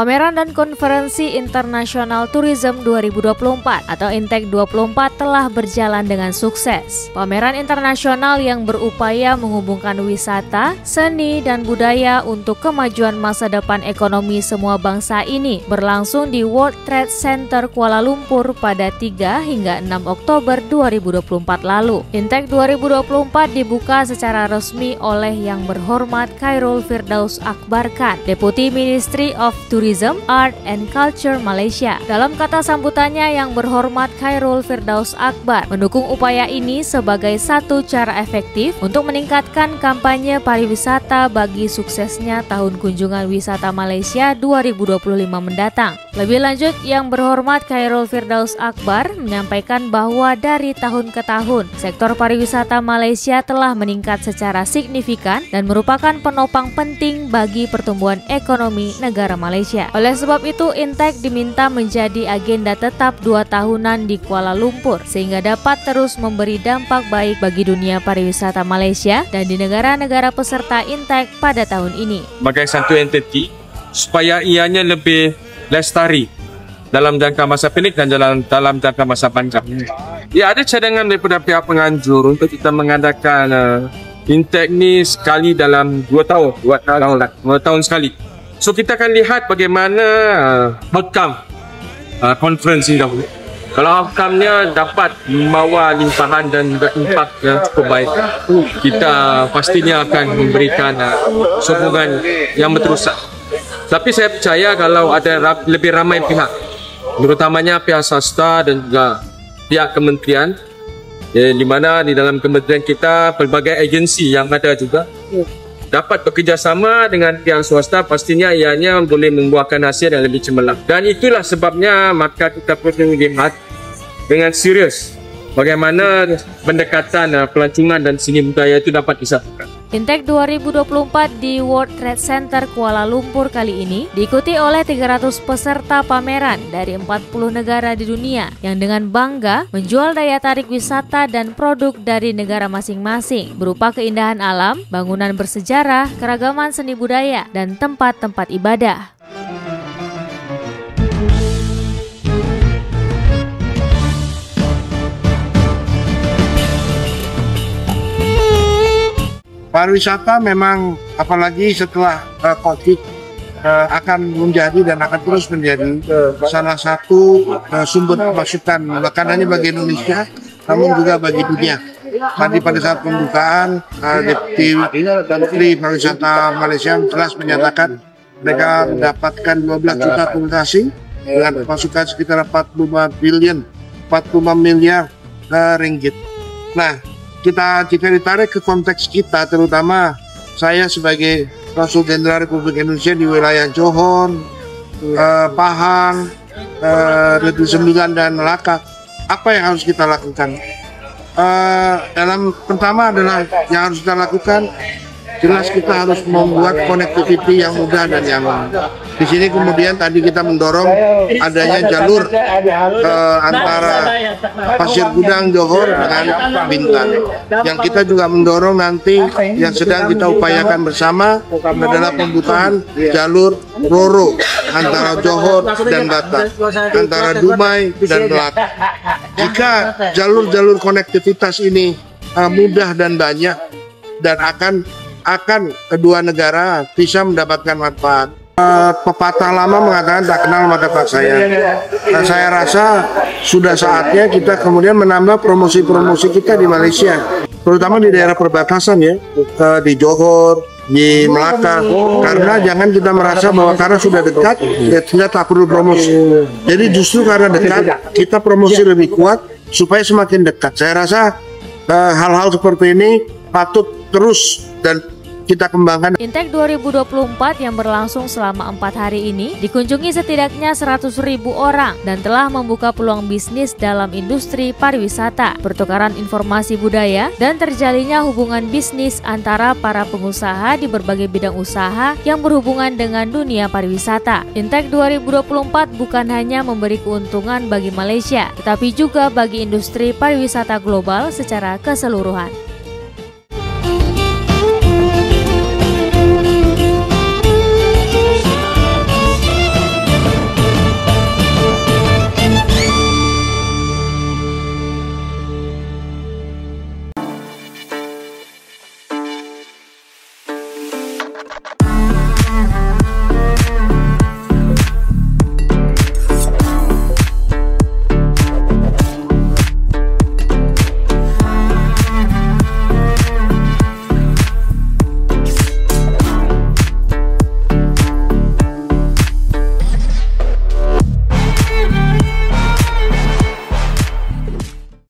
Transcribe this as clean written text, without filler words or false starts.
Pameran dan Konferensi Internasional Tourism 2024 atau INTEC 24 telah berjalan dengan sukses. Pameran internasional yang berupaya menghubungkan wisata, seni, dan budaya untuk kemajuan masa depan ekonomi semua bangsa ini berlangsung di World Trade Center Kuala Lumpur pada 3 hingga 6 Oktober 2024 lalu. INTEC 2024 dibuka secara resmi oleh Yang Berhormat Khairul Firdaus Akbar Khan, Deputi Ministry of Tourism, Art and Culture Malaysia. Dalam kata sambutannya, Yang Berhormat Khairul Firdaus Akbar mendukung upaya ini sebagai satu cara efektif untuk meningkatkan kampanye pariwisata bagi suksesnya Tahun Kunjungan Wisata Malaysia 2025 mendatang. Lebih lanjut, Yang Berhormat Khairul Firdaus Akbar menyampaikan bahwa dari tahun ke tahun, sektor pariwisata Malaysia telah meningkat secara signifikan dan merupakan penopang penting bagi pertumbuhan ekonomi negara Malaysia. Oleh sebab itu, INTEC diminta menjadi agenda tetap 2 tahunan di Kuala Lumpur sehingga dapat terus memberi dampak baik bagi dunia pariwisata Malaysia dan di negara-negara peserta INTEC pada tahun ini. Sebagai satu entiti, supaya ianya lebih lestari dalam jangka masa pendek dan dalam jangka masa panjang. Ya, ada cadangan daripada pihak penganjur untuk kita mengadakan INTEC ni sekali dalam 2 tahun, 2 tahun sekali. So kita akan lihat bagaimana outcome konferensi dahulu. Kalau outcome-nya dapat membawa limpahan dan berimpak yang cukup baik, kita pastinya akan memberikan sokongan yang berterusan. Tapi saya percaya kalau ada lebih ramai pihak, terutamanya pihak swasta dan juga pihak kementerian, di mana di dalam kementerian kita pelbagai agensi yang ada juga dapat bekerjasama dengan pihak swasta, pastinya ianya boleh membuahkan hasil yang lebih cemerlang. Dan itulah sebabnya maka kita perlu melihat dengan serius bagaimana pendekatan pelancongan dan seni budaya itu dapat disatukan. INTEC 2024 di World Trade Center Kuala Lumpur kali ini diikuti oleh 300 peserta pameran dari 40 negara di dunia yang dengan bangga menjual daya tarik wisata dan produk dari negara masing-masing berupa keindahan alam, bangunan bersejarah, keragaman seni budaya, dan tempat-tempat ibadah. Pariwisata memang apalagi setelah COVID akan menjadi dan akan terus menjadi salah satu sumber pemasukan makanannya bagi Indonesia, namun juga bagi dunia. Tadi pada saat pembukaan, Deputi Menteri Pariwisata Malaysia jelas menyatakan mereka mendapatkan 12 juta turis asing dengan pemasukan sekitar 45 miliar ringgit. Nah, jika ditarik ke konteks kita, terutama saya sebagai Konsul Jenderal Republik Indonesia di wilayah Johor, Pahang, Negeri Sembilan, dan Melaka, apa yang harus kita lakukan? Pertama adalah yang harus kita lakukan, jelas kita harus membuat connectivity yang mudah dan nyaman. Di sini kemudian tadi kita mendorong adanya jalur antara Pasir Gudang, Johor dengan Bintan. Yang kita juga mendorong nanti yang sedang kita upayakan bersama adalah pembukaan jalur Roro antara Johor dan Batam, antara Dumai dan Melaka. Jika jalur-jalur konektivitas ini mudah dan banyak dan akan kedua negara bisa mendapatkan manfaat. Pepatah lama mengatakan tak kenal maka tak sayang. Saya rasa sudah saatnya kita kemudian menambah promosi-promosi kita di Malaysia, terutama di daerah perbatasan ya, di Johor, di Melaka. Karena jangan kita merasa bahwa karena sudah dekat, ya kita tak perlu promosi. Jadi justru karena dekat, kita promosi lebih kuat supaya semakin dekat. Saya rasa hal-hal seperti ini patut terus dan kita kembangkan. INTEC 2024 yang berlangsung selama 4 hari ini dikunjungi setidaknya 100.000 orang dan telah membuka peluang bisnis dalam industri pariwisata, pertukaran informasi budaya, dan terjalinnya hubungan bisnis antara para pengusaha di berbagai bidang usaha yang berhubungan dengan dunia pariwisata. INTEC 2024 bukan hanya memberi keuntungan bagi Malaysia, tetapi juga bagi industri pariwisata global secara keseluruhan.